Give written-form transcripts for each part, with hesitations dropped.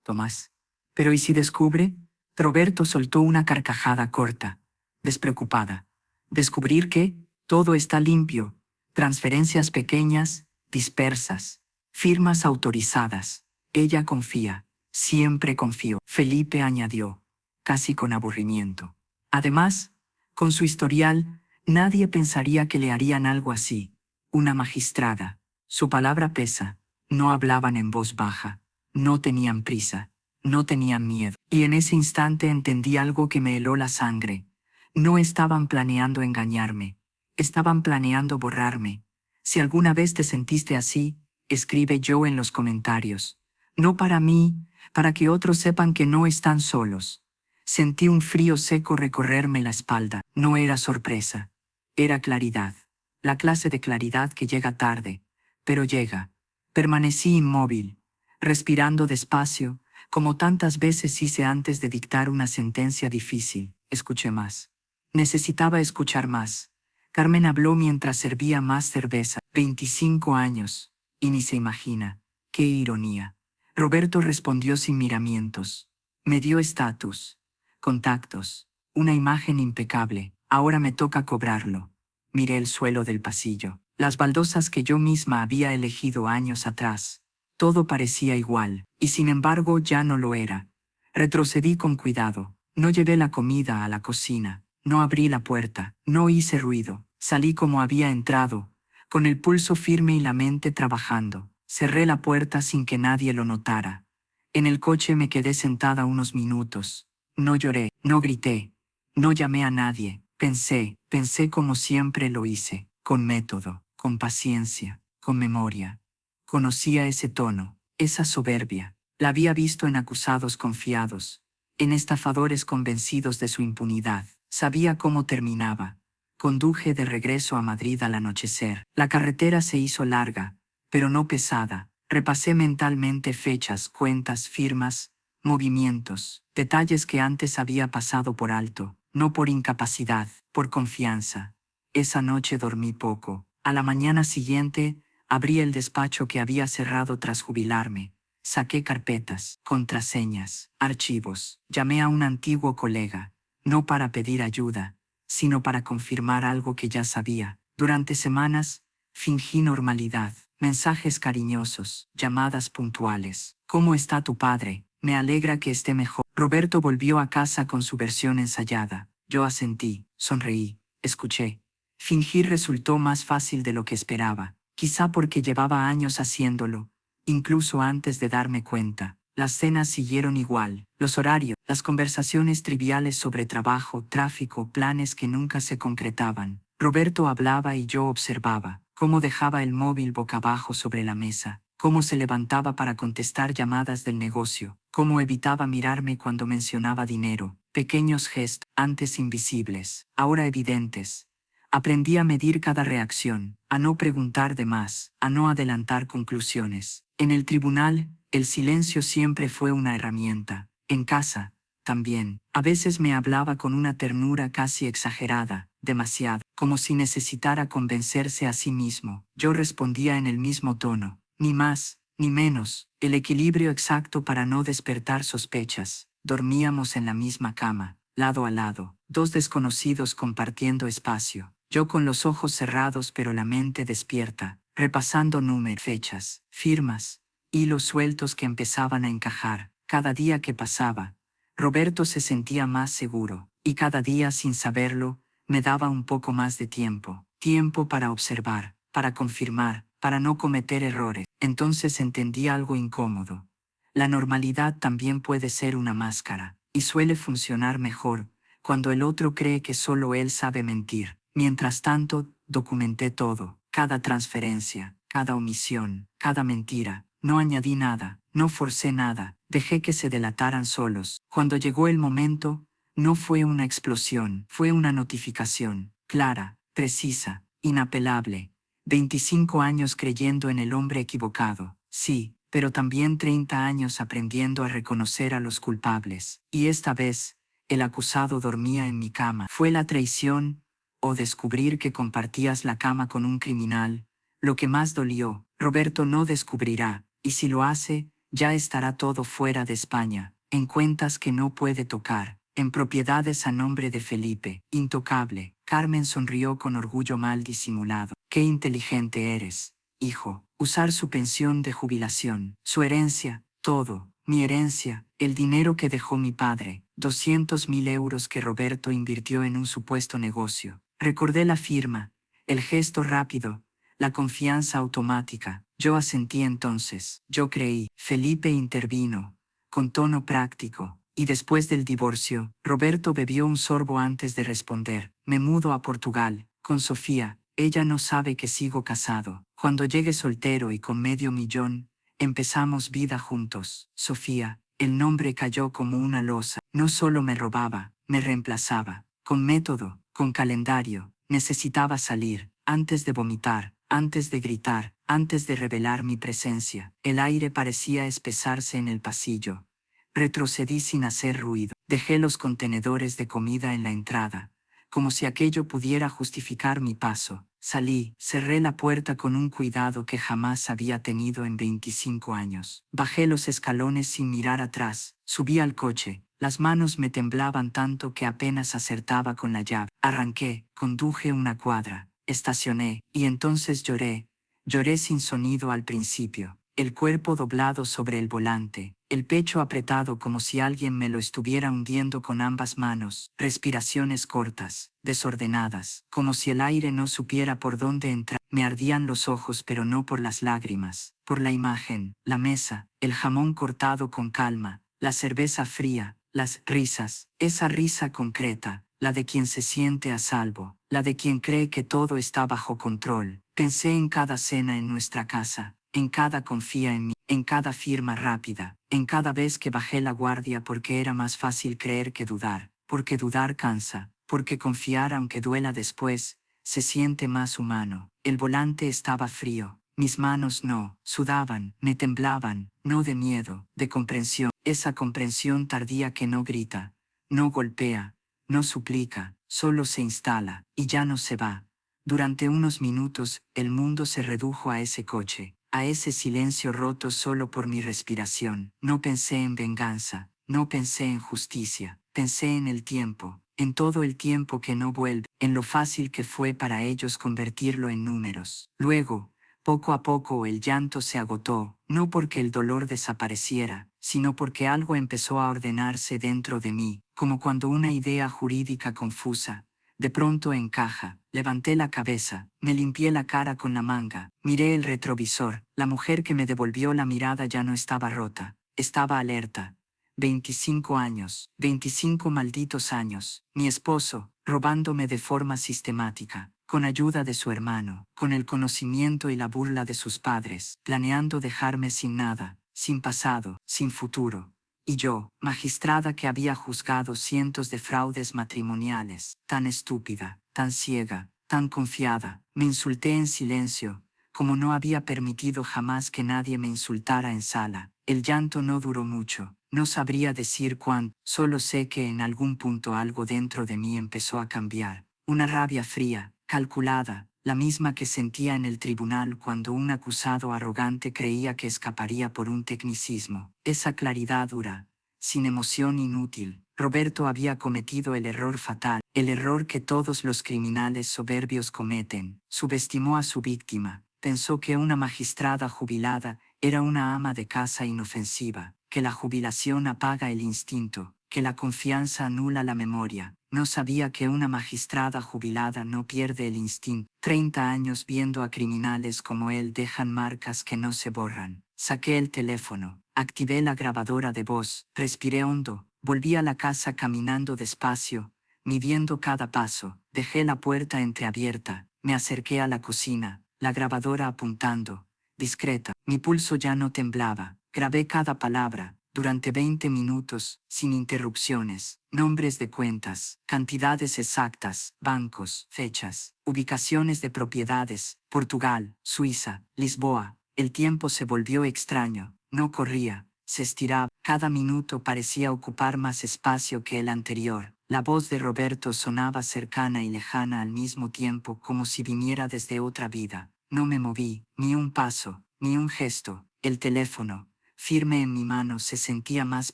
Tomás. ¿Pero y si descubre? Roberto soltó una carcajada corta, despreocupada. ¿Descubrir qué? Todo está limpio. Transferencias pequeñas, dispersas. Firmas autorizadas. Ella confía. Siempre confío. Felipe añadió, casi con aburrimiento. Además, con su historial, nadie pensaría que le harían algo así. Una magistrada. Su palabra pesa. No hablaban en voz baja. No tenían prisa. No tenían miedo. Y en ese instante entendí algo que me heló la sangre. No estaban planeando engañarme. Estaban planeando borrarme. Si alguna vez te sentiste así, escribe yo en los comentarios. No para mí, para que otros sepan que no están solos. Sentí un frío seco recorrerme la espalda. No era sorpresa. Era claridad. La clase de claridad que llega tarde, pero llega. Permanecí inmóvil, respirando despacio, como tantas veces hice antes de dictar una sentencia difícil. Escuché más. Necesitaba escuchar más. Carmen habló mientras servía más cerveza. 25 años. Y ni se imagina. ¡Qué ironía! Roberto respondió sin miramientos. Me dio estatus, contactos, una imagen impecable. Ahora me toca cobrarlo. Miré el suelo del pasillo. Las baldosas que yo misma había elegido años atrás. Todo parecía igual, y sin embargo ya no lo era. Retrocedí con cuidado. No llevé la comida a la cocina. No abrí la puerta. No hice ruido. Salí como había entrado, con el pulso firme y la mente trabajando. Cerré la puerta sin que nadie lo notara. En el coche me quedé sentada unos minutos. No lloré, no grité, no llamé a nadie. Pensé como siempre lo hice, con método, con paciencia, con memoria. Conocía ese tono, esa soberbia. La había visto en acusados confiados, en estafadores convencidos de su impunidad. Sabía cómo terminaba. Conduje de regreso a Madrid al anochecer. La carretera se hizo larga, pero no pesada. Repasé mentalmente fechas, cuentas, firmas, movimientos, detalles que antes había pasado por alto, no por incapacidad, por confianza. Esa noche dormí poco. A la mañana siguiente, abrí el despacho que había cerrado tras jubilarme. Saqué carpetas, contraseñas, archivos. Llamé a un antiguo colega, no para pedir ayuda, sino para confirmar algo que ya sabía. Durante semanas, fingí normalidad, mensajes cariñosos, llamadas puntuales. ¿Cómo está tu padre? Me alegra que esté mejor. Roberto volvió a casa con su versión ensayada. Yo asentí, sonreí, escuché. Fingir resultó más fácil de lo que esperaba, quizá porque llevaba años haciéndolo, incluso antes de darme cuenta. Las cenas siguieron igual, los horarios, las conversaciones triviales sobre trabajo, tráfico, planes que nunca se concretaban. Roberto hablaba y yo observaba, cómo dejaba el móvil boca abajo sobre la mesa, cómo se levantaba para contestar llamadas del negocio, cómo evitaba mirarme cuando mencionaba dinero. Pequeños gestos, antes invisibles, ahora evidentes. Aprendí a medir cada reacción, a no preguntar de más, a no adelantar conclusiones. En el tribunal, el silencio siempre fue una herramienta. En casa, también. A veces me hablaba con una ternura casi exagerada, demasiado, como si necesitara convencerse a sí mismo. Yo respondía en el mismo tono, ni más, ni menos, el equilibrio exacto para no despertar sospechas. Dormíamos en la misma cama, lado a lado, dos desconocidos compartiendo espacio. Yo con los ojos cerrados pero la mente despierta, repasando números, fechas, firmas, hilos sueltos que empezaban a encajar. Cada día que pasaba, Roberto se sentía más seguro, y cada día, sin saberlo, me daba un poco más de tiempo. Tiempo para observar, para confirmar, para no cometer errores. Entonces entendí algo incómodo. La normalidad también puede ser una máscara, y suele funcionar mejor cuando el otro cree que solo él sabe mentir. Mientras tanto, documenté todo, cada transferencia, cada omisión, cada mentira. No añadí nada, no forcé nada, dejé que se delataran solos. Cuando llegó el momento, no fue una explosión, fue una notificación, clara, precisa, inapelable. 25 años creyendo en el hombre equivocado, sí, pero también 30 años aprendiendo a reconocer a los culpables. Y esta vez, el acusado dormía en mi cama. ¿Fue la traición o descubrir que compartías la cama con un criminal lo que más dolió? Roberto no descubrirá, y si lo hace, Ya estará todo fuera de España, en cuentas que no puede tocar, en propiedades a nombre de Felipe, intocable. Carmen sonrió con orgullo mal disimulado. Qué inteligente eres, hijo. Usar su pensión de jubilación, su herencia, todo, mi herencia, el dinero que dejó mi padre, 200.000 euros que Roberto invirtió en un supuesto negocio. Recordé la firma, el gesto rápido, la confianza automática. Yo asentí entonces. Yo creí. Felipe intervino, con tono práctico. Y después del divorcio, Roberto bebió un sorbo antes de responder. Me mudo a Portugal, con Sofía. Ella no sabe que sigo casado. Cuando llegue soltero y con $500.000, empezamos vida juntos. Sofía, el nombre cayó como una losa. No solo me robaba, me reemplazaba. Con método, con calendario. Necesitaba salir, antes de vomitar, antes de gritar, antes de revelar mi presencia. El aire parecía espesarse en el pasillo. Retrocedí sin hacer ruido. Dejé los contenedores de comida en la entrada, como si aquello pudiera justificar mi paso. Salí, cerré la puerta con un cuidado que jamás había tenido en 25 años. Bajé los escalones sin mirar atrás, subí al coche. Las manos me temblaban tanto que apenas acertaba con la llave. Arranqué, conduje una cuadra, estacioné, y entonces lloré. Lloré sin sonido al principio, el cuerpo doblado sobre el volante, el pecho apretado como si alguien me lo estuviera hundiendo con ambas manos, respiraciones cortas, desordenadas, como si el aire no supiera por dónde entrar. Me ardían los ojos, pero no por las lágrimas, por la imagen, la mesa, el jamón cortado con calma, la cerveza fría, las risas, esa risa concreta, la de quien se siente a salvo, la de quien cree que todo está bajo control. Pensé en cada cena en nuestra casa, en cada confía en mí, en cada firma rápida, en cada vez que bajé la guardia porque era más fácil creer que dudar, porque dudar cansa, porque confiar aunque duela después, se siente más humano. El volante estaba frío, mis manos no, sudaban, me temblaban, no de miedo, de comprensión, esa comprensión tardía que no grita, no golpea, no suplica, solo se instala, y ya no se va. Durante unos minutos, el mundo se redujo a ese coche, a ese silencio roto solo por mi respiración. No pensé en venganza, no pensé en justicia, pensé en el tiempo, en todo el tiempo que no vuelve, en lo fácil que fue para ellos convertirlo en números. Luego, poco a poco el llanto se agotó, no porque el dolor desapareciera, sino porque algo empezó a ordenarse dentro de mí, como cuando una idea jurídica confusa, de pronto encaja. Levanté la cabeza, me limpié la cara con la manga, miré el retrovisor. La mujer que me devolvió la mirada ya no estaba rota, estaba alerta. 25 años, 25 malditos años, mi esposo, robándome de forma sistemática, con ayuda de su hermano, con el conocimiento y la burla de sus padres, planeando dejarme sin nada, sin pasado, sin futuro. Y yo, magistrada que había juzgado cientos de fraudes matrimoniales, tan estúpida, tan ciega, tan confiada, me insulté en silencio, como no había permitido jamás que nadie me insultara en sala. El llanto no duró mucho, no sabría decir cuánto, solo sé que en algún punto algo dentro de mí empezó a cambiar. Una rabia fría, calculada, la misma que sentía en el tribunal cuando un acusado arrogante creía que escaparía por un tecnicismo. Esa claridad dura, sin emoción inútil. Roberto había cometido el error fatal, el error que todos los criminales soberbios cometen. Subestimó a su víctima, pensó que una magistrada jubilada era una ama de casa inofensiva, que la jubilación apaga el instinto, que la confianza anula la memoria. No sabía que una magistrada jubilada no pierde el instinto. 30 años viendo a criminales como él dejan marcas que no se borran. Saqué el teléfono, activé la grabadora de voz, respiré hondo, volví a la casa caminando despacio, midiendo cada paso, dejé la puerta entreabierta, me acerqué a la cocina, la grabadora apuntando, discreta. Mi pulso ya no temblaba, grabé cada palabra. Durante 20 minutos, sin interrupciones, nombres de cuentas, cantidades exactas, bancos, fechas, ubicaciones de propiedades, Portugal, Suiza, Lisboa. El tiempo se volvió extraño, no corría, se estiraba. Cada minuto parecía ocupar más espacio que el anterior. La voz de Roberto sonaba cercana y lejana al mismo tiempo, como si viniera desde otra vida. No me moví, ni un paso, ni un gesto. El teléfono, firme en mi mano, se sentía más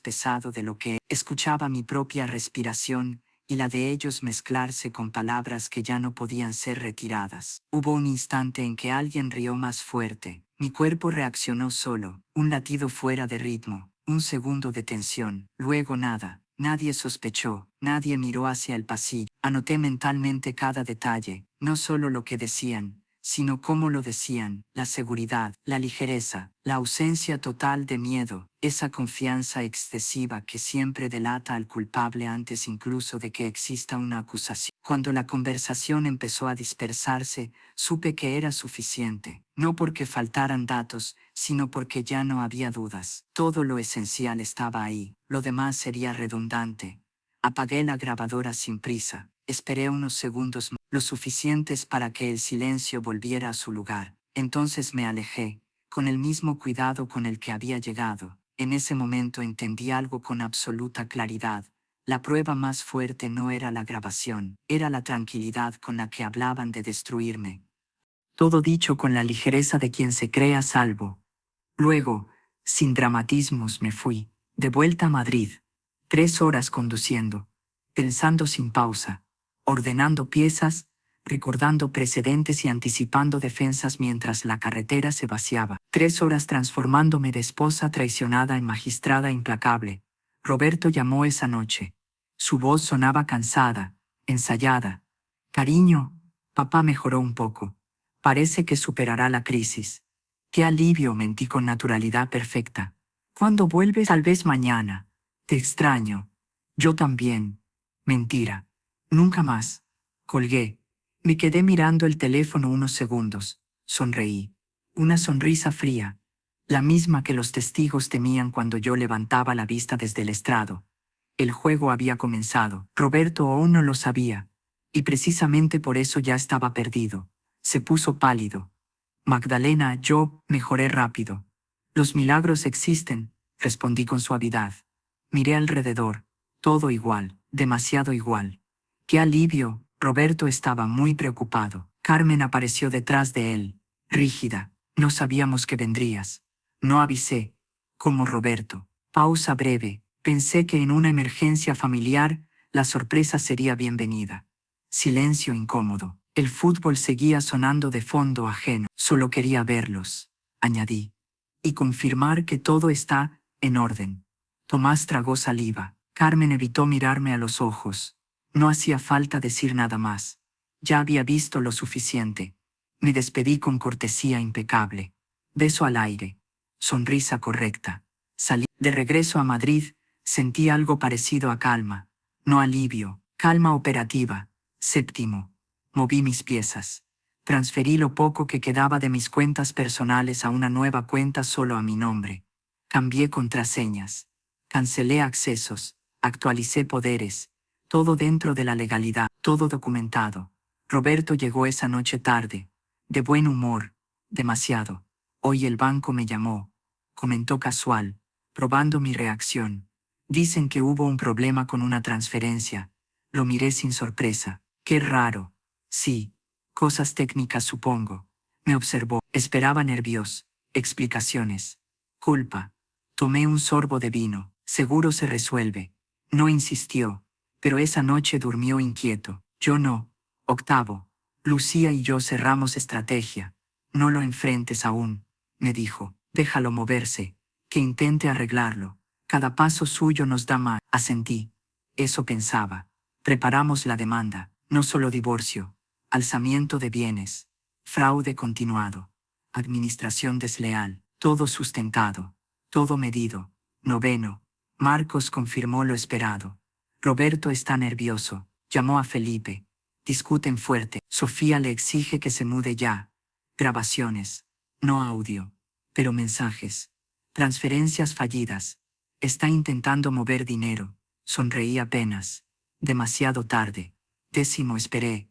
pesado de lo que escuchaba mi propia respiración y la de ellos mezclarse con palabras que ya no podían ser retiradas. Hubo un instante en que alguien rió más fuerte. Mi cuerpo reaccionó solo, un latido fuera de ritmo, un segundo de tensión, luego nada. Nadie sospechó, nadie miró hacia el pasillo. Anoté mentalmente cada detalle, no solo lo que decían, sino cómo lo decían, la seguridad, la ligereza, la ausencia total de miedo, esa confianza excesiva que siempre delata al culpable antes incluso de que exista una acusación. Cuando la conversación empezó a dispersarse, supe que era suficiente, no porque faltaran datos, sino porque ya no había dudas. Todo lo esencial estaba ahí, lo demás sería redundante. Apagué la grabadora sin prisa, esperé unos segundos, lo suficientes para que el silencio volviera a su lugar. Entonces me alejé, con el mismo cuidado con el que había llegado. En ese momento entendí algo con absoluta claridad. La prueba más fuerte no era la grabación, era la tranquilidad con la que hablaban de destruirme. Todo dicho con la ligereza de quien se cree a salvo. Luego, sin dramatismos, me fui, de vuelta a Madrid, 3 horas conduciendo, pensando sin pausa, ordenando piezas, recordando precedentes y anticipando defensas mientras la carretera se vaciaba. 3 horas transformándome de esposa traicionada en magistrada implacable. Roberto llamó esa noche. Su voz sonaba cansada, ensayada. Cariño, papá mejoró un poco. Parece que superará la crisis. Qué alivio, mentí con naturalidad perfecta. ¿Cuándo vuelves? Tal vez mañana. Te extraño. Yo también. Mentira. Nunca más. Colgué. Me quedé mirando el teléfono unos segundos. Sonreí. Una sonrisa fría. La misma que los testigos temían cuando yo levantaba la vista desde el estrado. El juego había comenzado. Roberto aún no lo sabía. Y precisamente por eso ya estaba perdido. Se puso pálido. Magdalena, yo mejoré rápido. Los milagros existen, respondí con suavidad. Miré alrededor. Todo igual, demasiado igual. Qué alivio, Roberto estaba muy preocupado. Carmen apareció detrás de él, rígida. No sabíamos que vendrías. No avisé. Como Roberto. Pausa breve. Pensé que en una emergencia familiar, la sorpresa sería bienvenida. Silencio incómodo. El fútbol seguía sonando de fondo ajeno. Solo quería verlos, añadí, y confirmar que todo está en orden. Tomás tragó saliva. Carmen evitó mirarme a los ojos. No hacía falta decir nada más. Ya había visto lo suficiente. Me despedí con cortesía impecable. Beso al aire. Sonrisa correcta. Salí. De regreso a Madrid, sentí algo parecido a calma. No alivio, calma operativa. Séptimo. Moví mis piezas. Transferí lo poco que quedaba de mis cuentas personales a una nueva cuenta solo a mi nombre. Cambié contraseñas. Cancelé accesos. Actualicé poderes. Todo dentro de la legalidad, todo documentado. Roberto llegó esa noche tarde. De buen humor. Demasiado. Hoy el banco me llamó. Comentó casual, probando mi reacción. Dicen que hubo un problema con una transferencia. Lo miré sin sorpresa. Qué raro. Sí. Cosas técnicas supongo. Me observó. Esperaba nervios. Explicaciones. Culpa. Tomé un sorbo de vino. Seguro se resuelve. No insistió. Pero esa noche durmió inquieto. Yo no. Octavo. Lucía y yo cerramos estrategia. No lo enfrentes aún, me dijo. Déjalo moverse. Que intente arreglarlo. Cada paso suyo nos da más. Asentí. Eso pensaba. Preparamos la demanda. No solo divorcio. Alzamiento de bienes. Fraude continuado. Administración desleal. Todo sustentado. Todo medido. Noveno. Marcos confirmó lo esperado. Roberto está nervioso. Llamó a Felipe. Discuten fuerte. Sofía le exige que se mude ya. Grabaciones. No audio. Pero mensajes. Transferencias fallidas. Está intentando mover dinero. Sonreí apenas. Demasiado tarde. Décimo esperé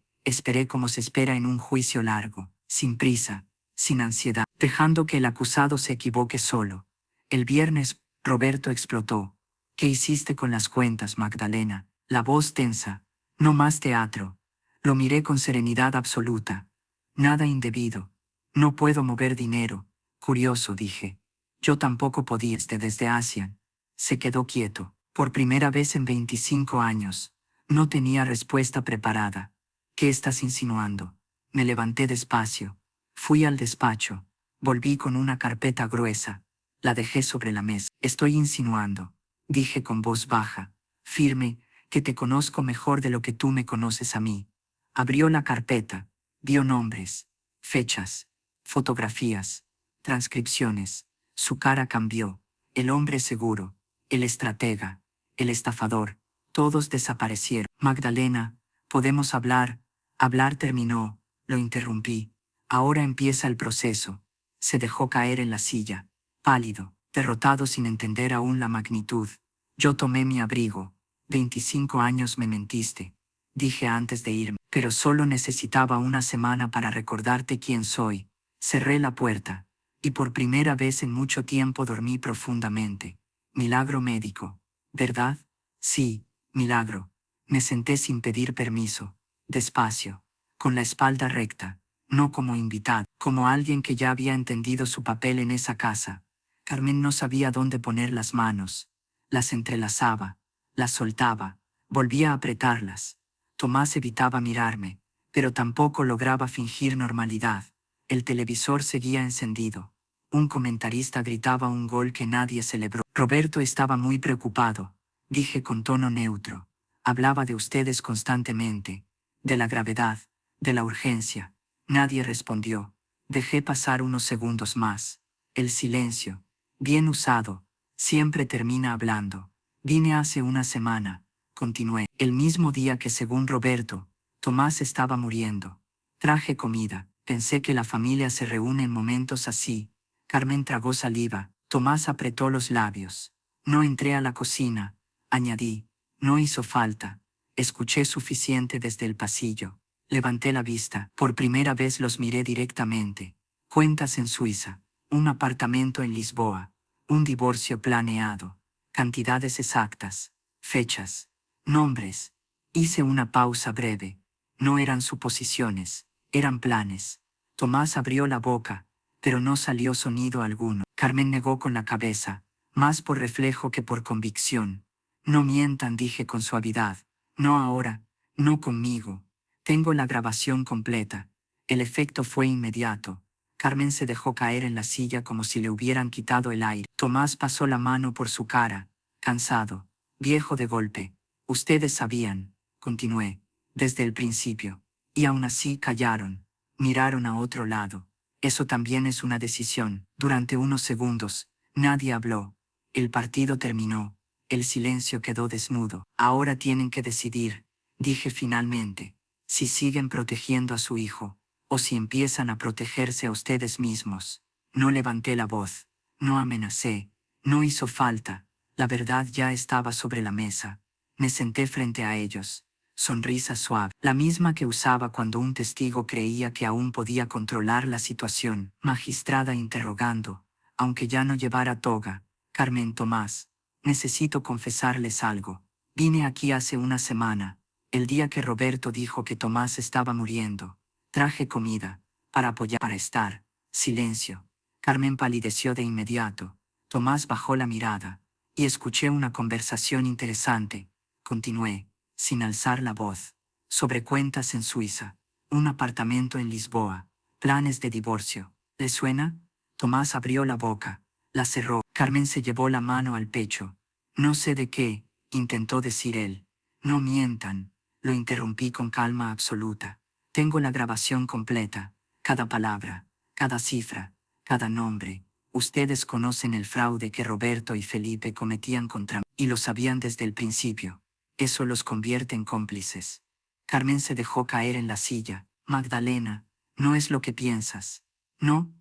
como se espera en un juicio largo, sin prisa, sin ansiedad, dejando que el acusado se equivoque solo. El viernes, Roberto explotó. ¿Qué hiciste con las cuentas, Magdalena? La voz tensa. No más teatro. Lo miré con serenidad absoluta. Nada indebido. No puedo mover dinero. Curioso, dije. Yo tampoco podía. Desde Asia. Se quedó quieto. Por primera vez en 25 años. No tenía respuesta preparada. ¿Qué estás insinuando? Me levanté despacio. Fui al despacho. Volví con una carpeta gruesa. La dejé sobre la mesa. Estoy insinuando, dije con voz baja, firme, que te conozco mejor de lo que tú me conoces a mí. Abrió la carpeta. Vio nombres, fechas, fotografías, transcripciones. Su cara cambió. El hombre seguro, el estratega, el estafador, todos desaparecieron. Magdalena, podemos hablar. Hablar terminó, lo interrumpí. Ahora empieza el proceso. Se dejó caer en la silla, pálido, derrotado sin entender aún la magnitud. Yo tomé mi abrigo. 25 años me mentiste, dije antes de irme, pero solo necesitaba una semana para recordarte quién soy. Cerré la puerta, y por primera vez en mucho tiempo dormí profundamente. Milagro médico, ¿verdad? Sí, milagro. Me senté sin pedir permiso, despacio, con la espalda recta, no como invitado, como alguien que ya había entendido su papel en esa casa. Carmen no sabía dónde poner las manos. Las entrelazaba, las soltaba, volvía a apretarlas. Tomás evitaba mirarme, pero tampoco lograba fingir normalidad. El televisor seguía encendido. Un comentarista gritaba un gol que nadie celebró. Roberto estaba muy preocupado, dije con tono neutro. Hablaba de ustedes constantemente, de la gravedad, de la urgencia. Nadie respondió. Dejé pasar unos segundos más. El silencio, bien usado, siempre termina hablando. Vine hace una semana, continué, el mismo día que según Roberto, Tomás estaba muriendo. Traje comida. Pensé que la familia se reúne en momentos así. Carmen tragó saliva. Tomás apretó los labios. No entré a la cocina, añadí. No hizo falta. Escuché suficiente desde el pasillo. Levanté la vista. Por primera vez los miré directamente. Cuentas en Suiza. Un apartamento en Lisboa. Un divorcio planeado. Cantidades exactas. Fechas. Nombres. Hice una pausa breve. No eran suposiciones. Eran planes. Tomás abrió la boca, pero no salió sonido alguno. Carmen negó con la cabeza, más por reflejo que por convicción. No mientan, dije con suavidad. No ahora, no conmigo. Tengo la grabación completa. El efecto fue inmediato. Carmen se dejó caer en la silla como si le hubieran quitado el aire. Tomás pasó la mano por su cara, cansado, viejo de golpe. Ustedes sabían, continué, desde el principio. Y aún así callaron, miraron a otro lado. Eso también es una decisión. Durante unos segundos, nadie habló. El partido terminó. El silencio quedó desnudo. Ahora tienen que decidir, dije finalmente, si siguen protegiendo a su hijo, o si empiezan a protegerse a ustedes mismos. No levanté la voz, no amenacé, no hizo falta. La verdad ya estaba sobre la mesa. Me senté frente a ellos. Sonrisa suave, la misma que usaba cuando un testigo creía que aún podía controlar la situación. Magistrada interrogando, aunque ya no llevara toga. Carmen Tomás, necesito confesarles algo. Vine aquí hace una semana, el día que Roberto dijo que Tomás estaba muriendo. Traje comida, para apoyar, para estar. Silencio. Carmen palideció de inmediato. Tomás bajó la mirada, y escuché una conversación interesante. Continué, sin alzar la voz, sobre cuentas en Suiza, un apartamento en Lisboa, planes de divorcio. ¿Le suena? Tomás abrió la boca, la cerró. Carmen se llevó la mano al pecho. No sé de qué, intentó decir él. No mientan, lo interrumpí con calma absoluta. Tengo la grabación completa, cada palabra, cada cifra, cada nombre. Ustedes conocen el fraude que Roberto y Felipe cometían contra mí, y lo sabían desde el principio. Eso los convierte en cómplices. Carmen se dejó caer en la silla. Magdalena, no es lo que piensas. ¿No?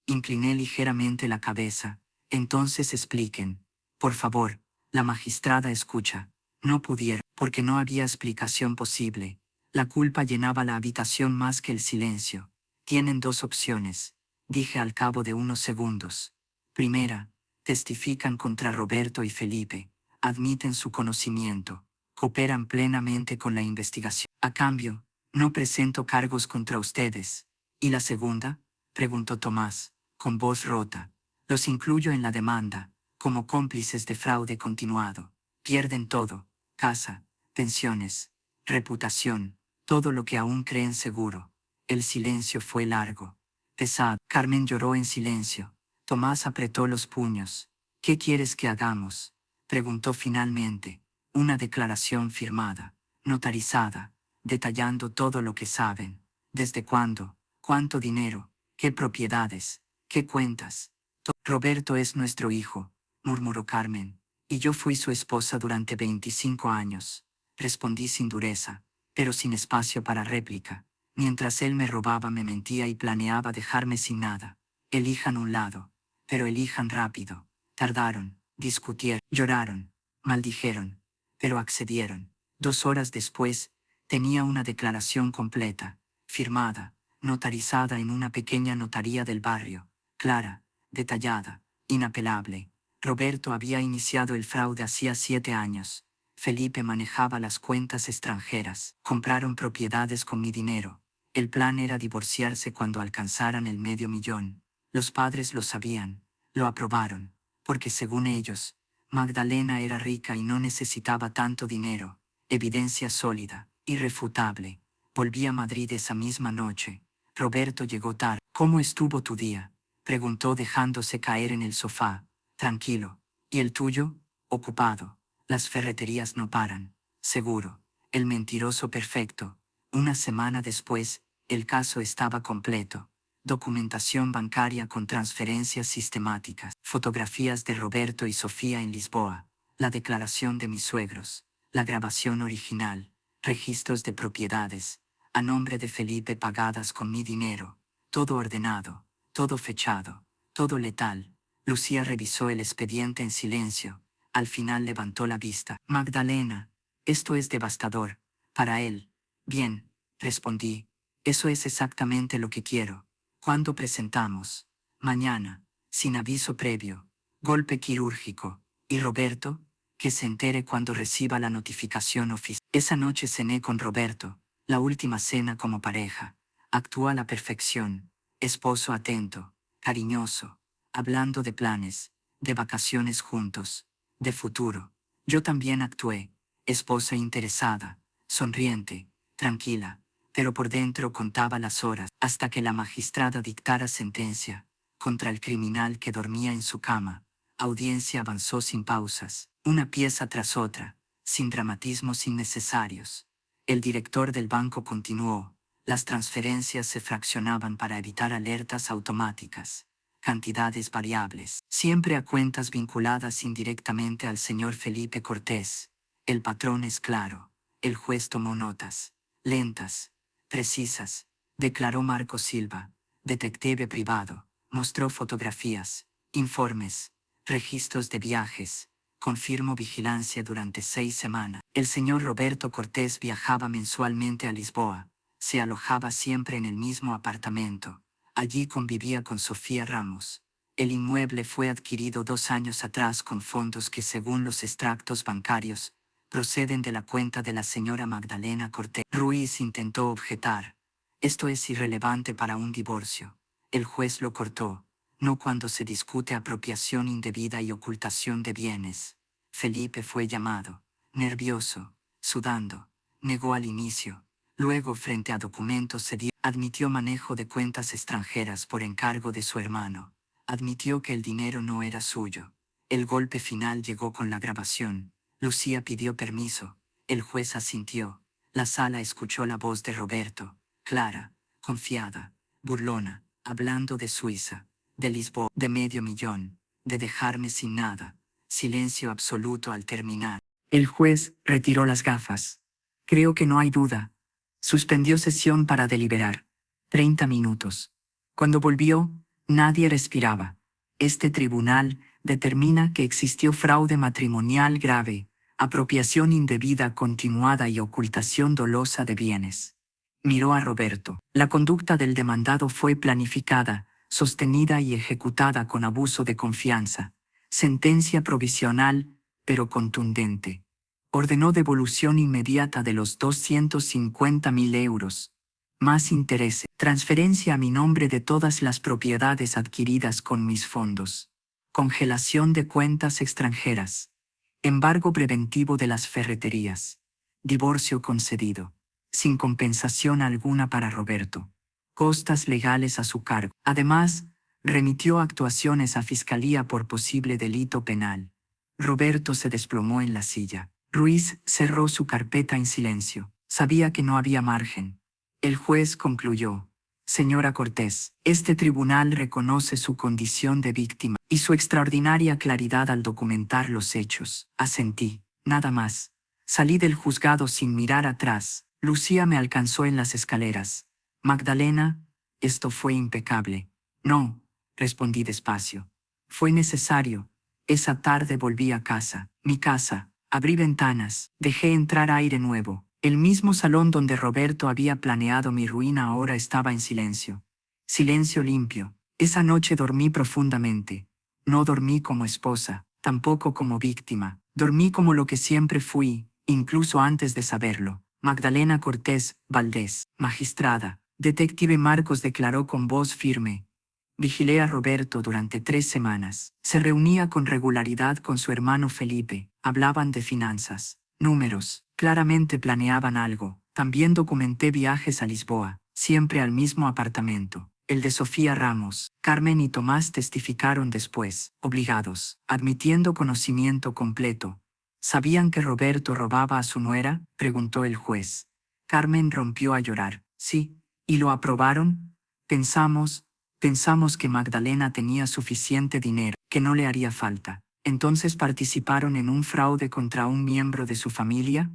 Incliné ligeramente la cabeza. Entonces expliquen. Por favor, la magistrada escucha. No pudieron, porque no había explicación posible. La culpa llenaba la habitación más que el silencio. Tienen dos opciones, dije al cabo de unos segundos. Primera, testifican contra Roberto y Felipe. Admiten su conocimiento. Cooperan plenamente con la investigación. A cambio, no presento cargos contra ustedes. ¿Y la segunda? Preguntó Tomás, con voz rota. Los incluyo en la demanda, como cómplices de fraude continuado. Pierden todo: casa, pensiones, reputación, todo lo que aún creen seguro. El silencio fue largo, pesado. Carmen lloró en silencio. Tomás apretó los puños. ¿Qué quieres que hagamos?, preguntó finalmente. Una declaración firmada, notarizada, detallando todo lo que saben. ¿Desde cuándo? ¿Cuánto dinero? ¿Qué propiedades? ¿Qué cuentas? Roberto es nuestro hijo, murmuró Carmen, y yo fui su esposa durante 25 años. Respondí sin dureza, pero sin espacio para réplica. Mientras él me robaba, me mentía y planeaba dejarme sin nada. Elijan un lado, pero elijan rápido. Tardaron, discutieron, lloraron, maldijeron, pero accedieron. 2 horas después, tenía una declaración completa, firmada, notarizada en una pequeña notaría del barrio, clara, detallada, inapelable. Roberto había iniciado el fraude hacía 7 años. Felipe manejaba las cuentas extranjeras. Compraron propiedades con mi dinero. El plan era divorciarse cuando alcanzaran el $500,000. Los padres lo sabían, lo aprobaron, porque según ellos, Magdalena era rica y no necesitaba tanto dinero. Evidencia sólida, irrefutable. Volví a Madrid esa misma noche. Roberto llegó tarde. ¿Cómo estuvo tu día?, preguntó dejándose caer en el sofá. Tranquilo. ¿Y el tuyo? Ocupado. Las ferreterías no paran. Seguro. El mentiroso perfecto. Una semana después, el caso estaba completo. Documentación bancaria con transferencias sistemáticas. Fotografías de Roberto y Sofía en Lisboa. La declaración de mis suegros. La grabación original. Registros de propiedades, a nombre de Felipe pagadas con mi dinero. Todo ordenado, todo fechado, todo letal. Lucía revisó el expediente en silencio. Al final levantó la vista. Magdalena, esto es devastador. Para él. Bien, respondí. Eso es exactamente lo que quiero. ¿Cuándo presentamos? Mañana, sin aviso previo. Golpe quirúrgico. ¿Y Roberto? Que se entere cuando reciba la notificación oficial. Esa noche cené con Roberto, la última cena como pareja. Actuó a la perfección. Esposo atento, cariñoso, hablando de planes, de vacaciones juntos, de futuro. Yo también actué, esposa interesada, sonriente, tranquila, pero por dentro contaba las horas hasta que la magistrada dictara sentencia contra el criminal que dormía en su cama. Audiencia avanzó sin pausas, una pieza tras otra, sin dramatismos innecesarios. El director del banco continuó. Las transferencias se fraccionaban para evitar alertas automáticas. Cantidades variables, siempre a cuentas vinculadas indirectamente al señor Felipe Cortés. El patrón es claro. El juez tomó notas. Lentas, precisas, declaró Marco Silva, detective privado. Mostró fotografías, informes, registros de viajes. Confirmó vigilancia durante 6 semanas. El señor Roberto Cortés viajaba mensualmente a Lisboa. Se alojaba siempre en el mismo apartamento. Allí convivía con Sofía Ramos. El inmueble fue adquirido 2 años atrás con fondos que, según los extractos bancarios, proceden de la cuenta de la señora Magdalena Cortés. Ruiz intentó objetar. Esto es irrelevante para un divorcio. El juez lo cortó. No cuando se discute apropiación indebida y ocultación de bienes. Felipe fue llamado. Nervioso, sudando, negó al inicio. Luego, frente a documentos, admitió manejo de cuentas extranjeras por encargo de su hermano. Admitió que el dinero no era suyo. El golpe final llegó con la grabación. Lucía pidió permiso. El juez asintió. La sala escuchó la voz de Roberto, clara, confiada, burlona, hablando de Suiza, de Lisboa, de $500,000, de dejarme sin nada. Silencio absoluto al terminar. El juez retiró las gafas. Creo que no hay duda. Suspendió sesión para deliberar. 30 minutos. Cuando volvió, nadie respiraba. Este tribunal determina que existió fraude matrimonial grave, apropiación indebida continuada y ocultación dolosa de bienes. Miró a Roberto. La conducta del demandado fue planificada, sostenida y ejecutada con abuso de confianza. Sentencia provisional, pero contundente. Ordenó devolución inmediata de los 250.000 euros. Más intereses. Transferencia a mi nombre de todas las propiedades adquiridas con mis fondos. congelación de cuentas extranjeras, embargo preventivo de las ferreterías, divorcio concedido, sin compensación alguna para Roberto, costas legales a su cargo. Además, remitió actuaciones a fiscalía por posible delito penal. Roberto se desplomó en la silla. Ruiz cerró su carpeta en silencio. Sabía que no había margen. El juez concluyó: Señora Cortés, este tribunal reconoce su condición de víctima y su extraordinaria claridad al documentar los hechos. Asentí. Nada más. Salí del juzgado sin mirar atrás. Lucía me alcanzó en las escaleras. Magdalena, esto fue impecable. No, respondí despacio. Fue necesario. Esa tarde volví a casa. Mi casa. Abrí ventanas. Dejé entrar aire nuevo. El mismo salón donde Roberto había planeado mi ruina ahora estaba en silencio. Silencio limpio. Esa noche dormí profundamente. No dormí como esposa, tampoco como víctima. Dormí como lo que siempre fui, incluso antes de saberlo. Magdalena Cortés Valdés, magistrada. Detective Marcos declaró con voz firme. Vigilé a Roberto durante 3 semanas. Se reunía con regularidad con su hermano Felipe. Hablaban de finanzas, números. Claramente planeaban algo. También documenté viajes a Lisboa, siempre al mismo apartamento. El de Sofía Ramos. Carmen y Tomás testificaron después, obligados, admitiendo conocimiento completo. ¿Sabían que Roberto robaba a su nuera?, preguntó el juez. Carmen rompió a llorar. Sí. ¿Y lo aprobaron? Pensamos que Magdalena tenía suficiente dinero, que no le haría falta. ¿Entonces participaron en un fraude contra un miembro de su familia?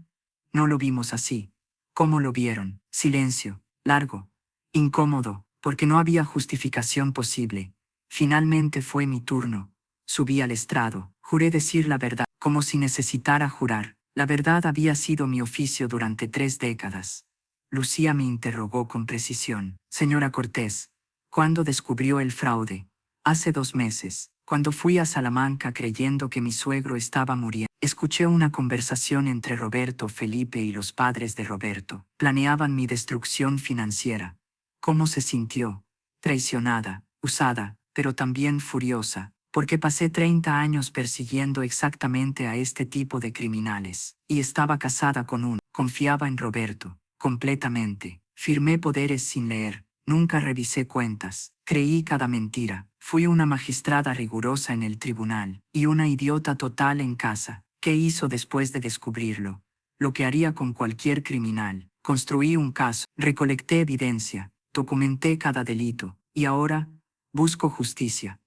No lo vimos así. ¿Cómo lo vieron? Silencio, largo, incómodo, porque no había justificación posible. Finalmente fue mi turno. Subí al estrado. Juré decir la verdad, como si necesitara jurar. La verdad había sido mi oficio durante 3 décadas. Lucía me interrogó con precisión. Señora Cortés, ¿cuándo descubrió el fraude? Hace 2 meses, cuando fui a Salamanca creyendo que mi suegro estaba muriendo. Escuché una conversación entre Roberto, Felipe y los padres de Roberto. Planeaban mi destrucción financiera. ¿Cómo se sintió? Traicionada, usada, pero también furiosa, porque pasé 30 años persiguiendo exactamente a este tipo de criminales. Y estaba casada con uno. Confiaba en Roberto, completamente. Firmé poderes sin leer. Nunca revisé cuentas. Creí cada mentira. Fui una magistrada rigurosa en el tribunal y una idiota total en casa. ¿Qué hizo después de descubrirlo? Lo que haría con cualquier criminal. Construí un caso, recolecté evidencia, documenté cada delito, y ahora busco justicia.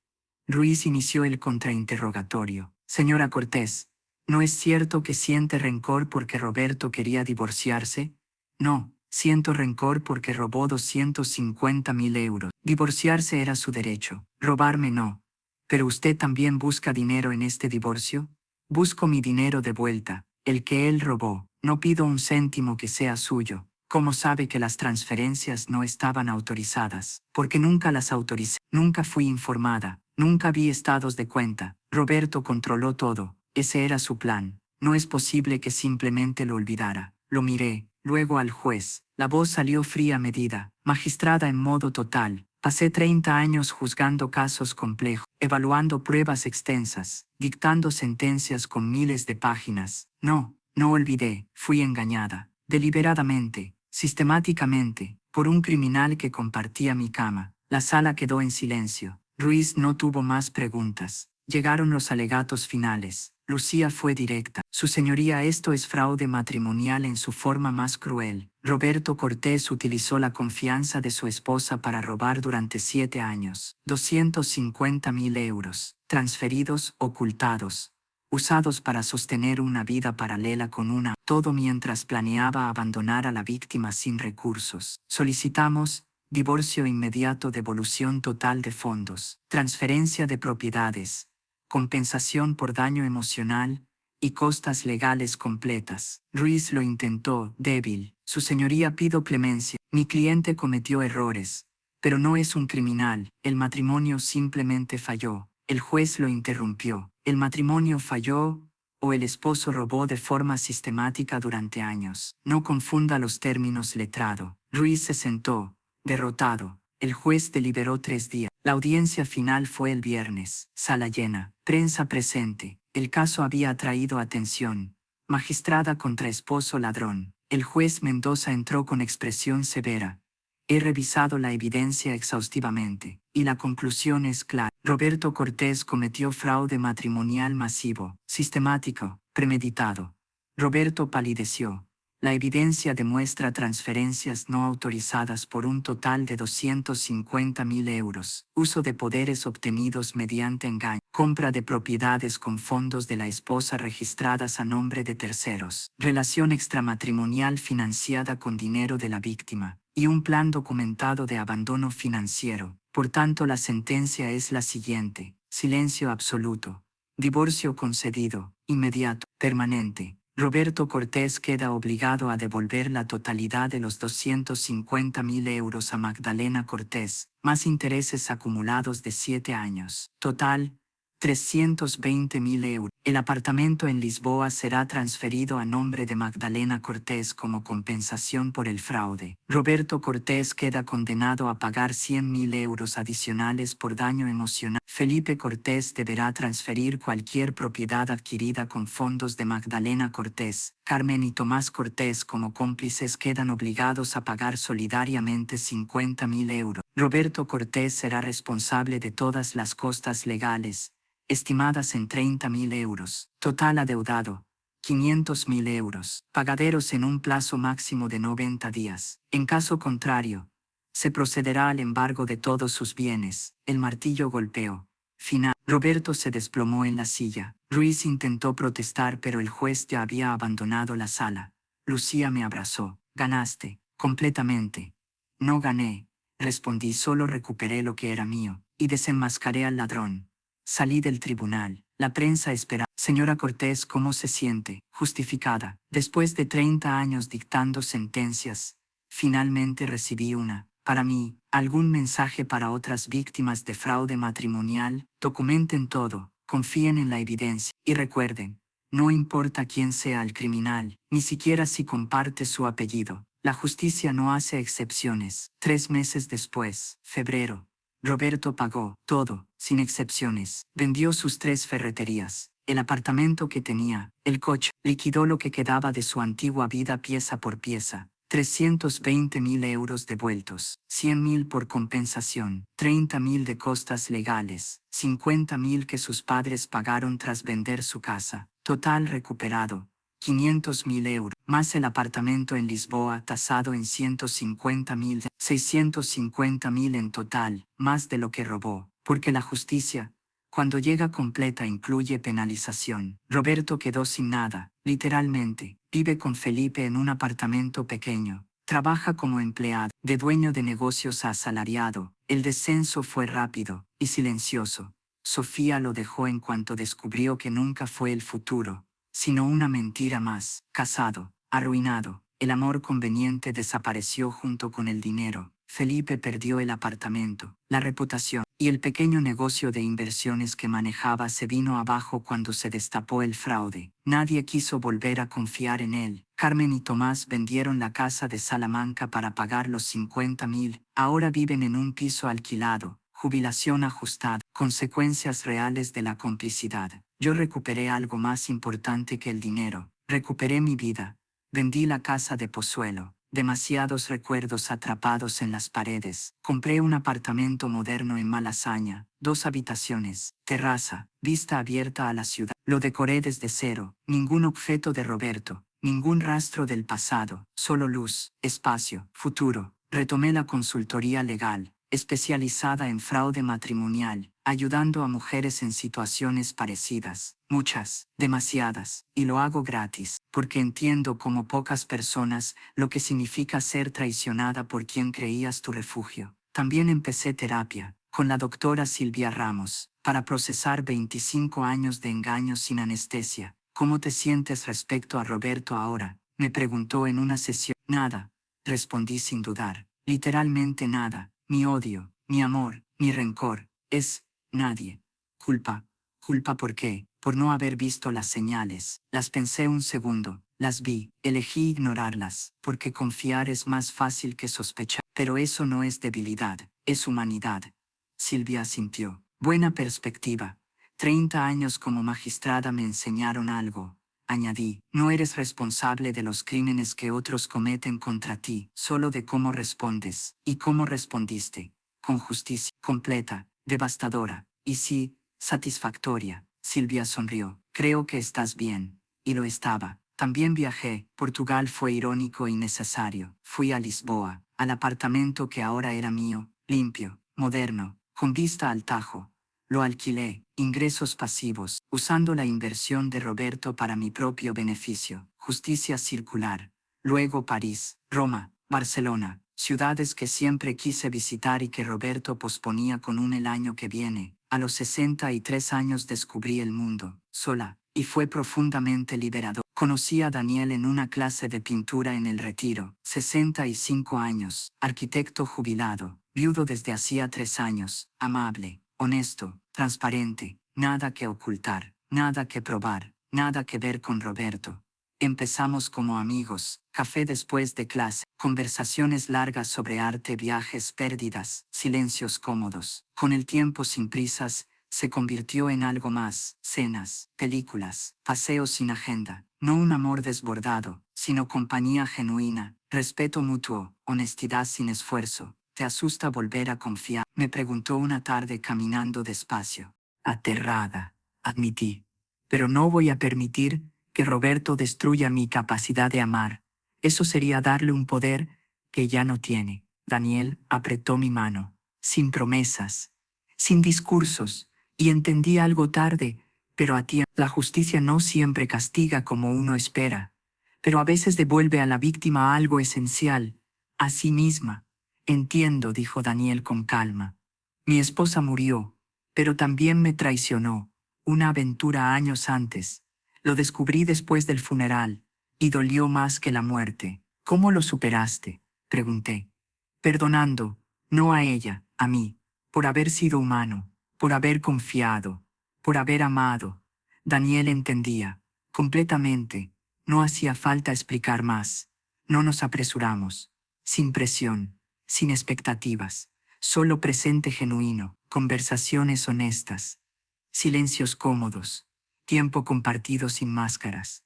Ruiz inició el contrainterrogatorio. Señora Cortés, ¿no es cierto que siente rencor porque Roberto quería divorciarse? No, siento rencor porque robó 250.000 euros. Divorciarse era su derecho, robarme no. ¿Pero usted también busca dinero en este divorcio? Busco mi dinero de vuelta, el que él robó. No pido un céntimo que sea suyo. ¿Cómo sabe que las transferencias no estaban autorizadas? Porque nunca las autoricé. Nunca fui informada. Nunca vi estados de cuenta. Roberto controló todo. Ese era su plan. No es posible que simplemente lo olvidara. Lo miré, luego al juez. La voz salió fría a medida. Magistrada en modo total. Pasé 30 años juzgando casos complejos, evaluando pruebas extensas, dictando sentencias con miles de páginas. No olvidé, fui engañada, deliberadamente, sistemáticamente, por un criminal que compartía mi cama. La sala quedó en silencio. Ruiz no tuvo más preguntas. Llegaron los alegatos finales. Lucía fue directa. Su señoría, esto es fraude matrimonial en su forma más cruel. Roberto Cortés utilizó la confianza de su esposa para robar durante 7 años. 250.000 euros, transferidos, ocultados, usados para sostener una vida paralela con una, todo mientras planeaba abandonar a la víctima sin recursos. Solicitamos divorcio inmediato, devolución total de fondos, transferencia de propiedades, compensación por daño emocional y costas legales completas. Ruiz lo intentó, débil. Su señoría, pido clemencia. Mi cliente cometió errores, pero no es un criminal. El matrimonio simplemente falló. El juez lo interrumpió. ¿El matrimonio falló o el esposo robó de forma sistemática durante años? No confunda los términos, letrado. Ruiz se sentó, derrotado. El juez deliberó 3 días. La audiencia final fue el viernes. Sala llena. Prensa presente. El caso había atraído atención. Magistrada contra esposo ladrón. El juez Mendoza entró con expresión severa. He revisado la evidencia exhaustivamente, y la conclusión es clara. Roberto Cortés cometió fraude matrimonial masivo, sistemático, premeditado. Roberto palideció. La evidencia demuestra transferencias no autorizadas por un total de 250.000 euros, uso de poderes obtenidos mediante engaño, compra de propiedades con fondos de la esposa registradas a nombre de terceros, relación extramatrimonial financiada con dinero de la víctima, y un plan documentado de abandono financiero. Por tanto, la sentencia es la siguiente: silencio absoluto. Divorcio concedido, inmediato, permanente. Roberto Cortés queda obligado a devolver la totalidad de los 250.000 euros a Magdalena Cortés, más intereses acumulados de 7 años. Total, 320.000 euros. El apartamento en Lisboa será transferido a nombre de Magdalena Cortés como compensación por el fraude. Roberto Cortés queda condenado a pagar 100.000 euros adicionales por daño emocional. Felipe Cortés deberá transferir cualquier propiedad adquirida con fondos de Magdalena Cortés. Carmen y Tomás Cortés como cómplices quedan obligados a pagar solidariamente 50.000 euros. Roberto Cortés será responsable de todas las costas legales, estimadas en 30.000 euros. Total adeudado, 500.000 euros. Pagaderos en un plazo máximo de 90 días. En caso contrario, se procederá al embargo de todos sus bienes. El martillo golpeó. Final. Roberto se desplomó en la silla. Ruiz intentó protestar, pero el juez ya había abandonado la sala. Lucía me abrazó. Ganaste. Completamente. No gané, respondí, solo recuperé lo que era mío, y desenmascaré al ladrón. Salí del tribunal. La prensa espera. Señora Cortés, ¿cómo se siente? Justificada. Después de 30 años dictando sentencias, finalmente recibí una. Para mí, algún mensaje para otras víctimas de fraude matrimonial. Documenten todo, confíen en la evidencia, y recuerden, no importa quién sea el criminal, ni siquiera si comparte su apellido, la justicia no hace excepciones. 3 meses después, febrero, Roberto pagó todo, sin excepciones. Vendió sus 3 ferreterías, el apartamento que tenía, el coche, liquidó lo que quedaba de su antigua vida pieza por pieza. 320.000 euros devueltos, 100.000 por compensación, 30.000 de costas legales, 50.000 que sus padres pagaron tras vender su casa. Total recuperado, 500.000 euros, más el apartamento en Lisboa tasado en 150.000, 650.000 en total, más de lo que robó, porque la justicia, cuando llega completa, incluye penalización. Roberto quedó sin nada, literalmente. Vive con Felipe en un apartamento pequeño. Trabaja como empleado, de dueño de negocios a asalariado. El descenso fue rápido y silencioso. Sofía lo dejó en cuanto descubrió que nunca fue el futuro, sino una mentira más. Casado, arruinado, el amor conveniente desapareció junto con el dinero. Felipe perdió el apartamento, la reputación, y el pequeño negocio de inversiones que manejaba se vino abajo cuando se destapó el fraude. Nadie quiso volver a confiar en él. Carmen y Tomás vendieron la casa de Salamanca para pagar los 50.000. Ahora viven en un piso alquilado, jubilación ajustada, consecuencias reales de la complicidad. Yo recuperé algo más importante que el dinero. Recuperé mi vida. Vendí la casa de Pozuelo. Demasiados recuerdos atrapados en las paredes. Compré un apartamento moderno en Malasaña, 2 habitaciones, terraza, vista abierta a la ciudad. Lo decoré desde cero, ningún objeto de Roberto, ningún rastro del pasado, solo luz, espacio, futuro. Retomé la consultoría legal, especializada en fraude matrimonial, ayudando a mujeres en situaciones parecidas, muchas, demasiadas, y lo hago gratis, porque entiendo como pocas personas lo que significa ser traicionada por quien creías tu refugio. También empecé terapia, con la doctora Silvia Ramos, para procesar 25 años de engaños sin anestesia. ¿Cómo te sientes respecto a Roberto ahora?, me preguntó en una sesión. Nada, respondí sin dudar, literalmente nada. Mi odio, mi amor, mi rencor, es nadie. Culpa. ¿Culpa por qué? Por no haber visto las señales. Las pensé un segundo, las vi, elegí ignorarlas, porque confiar es más fácil que sospechar. Pero eso no es debilidad, es humanidad. Silvia asintió. Buena perspectiva. 30 años como magistrada me enseñaron algo. Añadí, no eres responsable de los crímenes que otros cometen contra ti, solo de cómo respondes. ¿Y cómo respondiste? Con justicia, completa, devastadora, y sí, satisfactoria. Silvia sonrió. Creo que estás bien. Y lo estaba. También viajé. Portugal fue irónico y necesario. Fui a Lisboa, al apartamento que ahora era mío, limpio, moderno, con vista al Tajo. Lo alquilé, ingresos pasivos, usando la inversión de Roberto para mi propio beneficio. Justicia circular. Luego París, Roma, Barcelona, ciudades que siempre quise visitar y que Roberto posponía con el año que viene. A los 63 años descubrí el mundo, sola, y fue profundamente liberador. Conocí a Daniel en una clase de pintura en El Retiro, 65 años, arquitecto jubilado, viudo desde hacía 3 años, amable, honesto, transparente, nada que ocultar, nada que probar, nada que ver con Roberto. Empezamos como amigos, café después de clase, conversaciones largas sobre arte, viajes, pérdidas, silencios cómodos. Con el tiempo sin prisas, se convirtió en algo más, cenas, películas, paseos sin agenda. No un amor desbordado, sino compañía genuina, respeto mutuo, honestidad sin esfuerzo. ¿Te asusta volver a confiar? Me preguntó una tarde caminando despacio. Aterrada, admití. Pero no voy a permitir que Roberto destruya mi capacidad de amar. Eso sería darle un poder que ya no tiene. Daniel apretó mi mano, sin promesas, sin discursos, y entendí algo tarde, pero a ti la justicia no siempre castiga como uno espera, pero a veces devuelve a la víctima algo esencial, a sí misma. Entiendo, dijo Daniel con calma. Mi esposa murió, pero también me traicionó, una aventura años antes. Lo descubrí después del funeral, y dolió más que la muerte. ¿Cómo lo superaste? Pregunté. Perdonando, no a ella, a mí, por haber sido humano, por haber confiado, por haber amado. Daniel entendía, completamente, no hacía falta explicar más. No nos apresuramos, sin presión, sin expectativas, solo presente genuino, conversaciones honestas, silencios cómodos, tiempo compartido sin máscaras.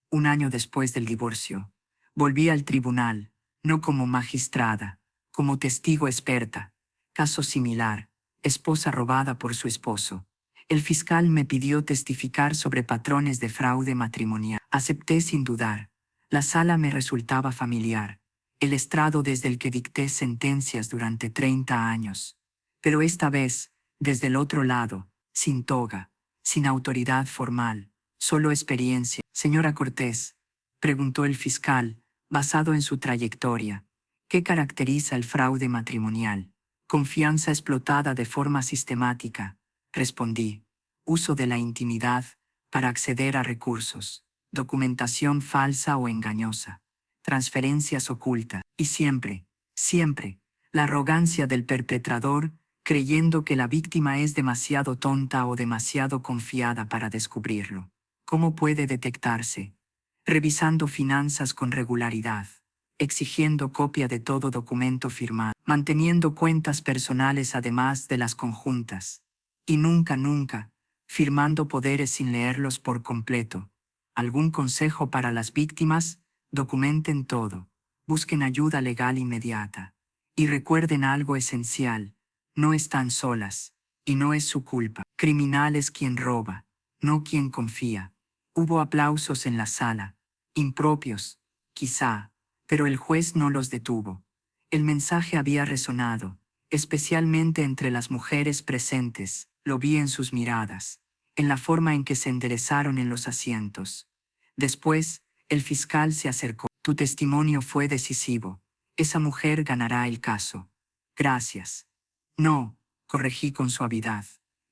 1 año después del divorcio, volví al tribunal, no como magistrada, como testigo experta. Caso similar, esposa robada por su esposo. El fiscal me pidió testificar sobre patrones de fraude matrimonial. Acepté sin dudar. La sala me resultaba familiar. El estrado desde el que dicté sentencias durante 30 años. Pero esta vez, desde el otro lado, sin toga, sin autoridad formal, solo experiencia. Señora Cortés, preguntó el fiscal, basado en su trayectoria, ¿qué caracteriza el fraude matrimonial? Confianza explotada de forma sistemática, respondí. Uso de la intimidad para acceder a recursos, documentación falsa o engañosa, transferencias ocultas, y siempre, siempre, la arrogancia del perpetrador, creyendo que la víctima es demasiado tonta o demasiado confiada para descubrirlo. ¿Cómo puede detectarse? Revisando finanzas con regularidad, exigiendo copia de todo documento firmado, manteniendo cuentas personales además de las conjuntas. Y nunca, nunca, firmando poderes sin leerlos por completo. ¿Algún consejo para las víctimas? Documenten todo. Busquen ayuda legal inmediata. Y recuerden algo esencial. No están solas. Y no es su culpa. Criminal es quien roba, no quien confía. Hubo aplausos en la sala. Impropios, quizá, pero el juez no los detuvo. El mensaje había resonado, especialmente entre las mujeres presentes. Lo vi en sus miradas, en la forma en que se enderezaron en los asientos. Después, el fiscal se acercó. Tu testimonio fue decisivo. Esa mujer ganará el caso. Gracias. No, corregí con suavidad.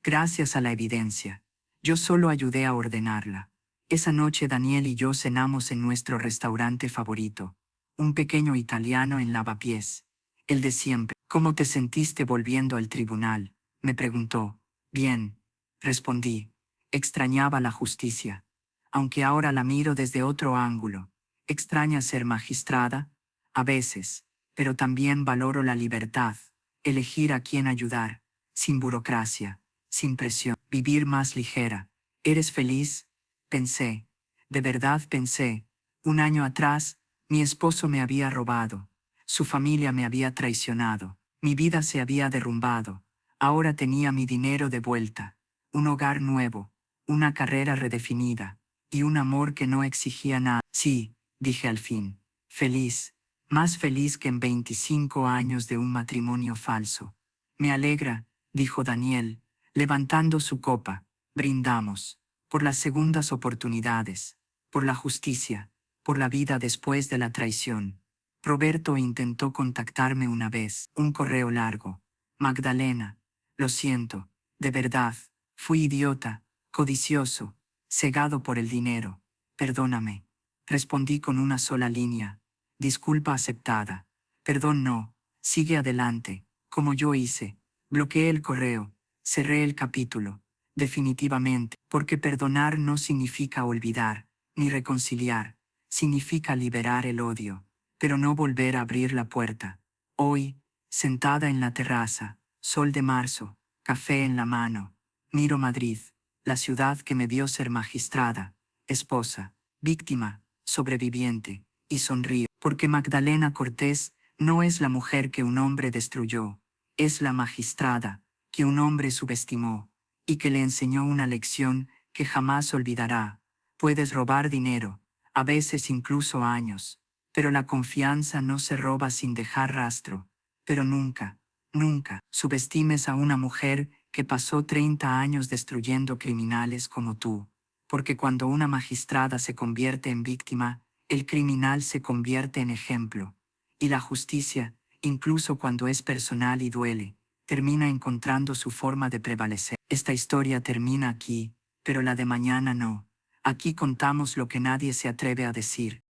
Gracias a la evidencia. Yo solo ayudé a ordenarla. Esa noche Daniel y yo cenamos en nuestro restaurante favorito, un pequeño italiano en Lavapiés, el de siempre. ¿Cómo te sentiste volviendo al tribunal?, me preguntó. Bien, respondí. Extrañaba la justicia, aunque ahora la miro desde otro ángulo. ¿Extraña ser magistrada? A veces, pero también valoro la libertad, elegir a quién ayudar, sin burocracia, sin presión, vivir más ligera. ¿Eres feliz? Pensé. De verdad pensé. Un año atrás, mi esposo me había robado. Su familia me había traicionado. Mi vida se había derrumbado. Ahora tenía mi dinero de vuelta. Un hogar nuevo. Una carrera redefinida. Y un amor que no exigía nada. Sí, dije al fin. Feliz. Más feliz que en 25 años de un matrimonio falso. Me alegra, dijo Daniel, levantando su copa. Brindamos. Por las segundas oportunidades. Por la justicia. Por la vida después de la traición. Roberto intentó contactarme una vez. Un correo largo. Magdalena. Lo siento. De verdad. Fui idiota. Codicioso. Cegado por el dinero. Perdóname. Respondí con una sola línea. Disculpa aceptada. Perdón no. Sigue adelante. Como yo hice. Bloqueé el correo. Cerré el capítulo. Definitivamente. Porque perdonar no significa olvidar, ni reconciliar. Significa liberar el odio. Pero no volver a abrir la puerta. Hoy, sentada en la terraza, sol de marzo, café en la mano, miro Madrid, la ciudad que me vio ser magistrada, esposa, víctima, sobreviviente, y sonrío, porque Magdalena Cortés no es la mujer que un hombre destruyó, es la magistrada que un hombre subestimó, y que le enseñó una lección que jamás olvidará. Puedes robar dinero, a veces incluso años, pero la confianza no se roba sin dejar rastro. Pero nunca, nunca subestimes a una mujer que pasó 30 años destruyendo criminales como tú, porque cuando una magistrada se convierte en víctima, el criminal se convierte en ejemplo, y la justicia, incluso cuando es personal y duele, termina encontrando su forma de prevalecer. Esta historia termina aquí, pero la de mañana no. Aquí contamos lo que nadie se atreve a decir.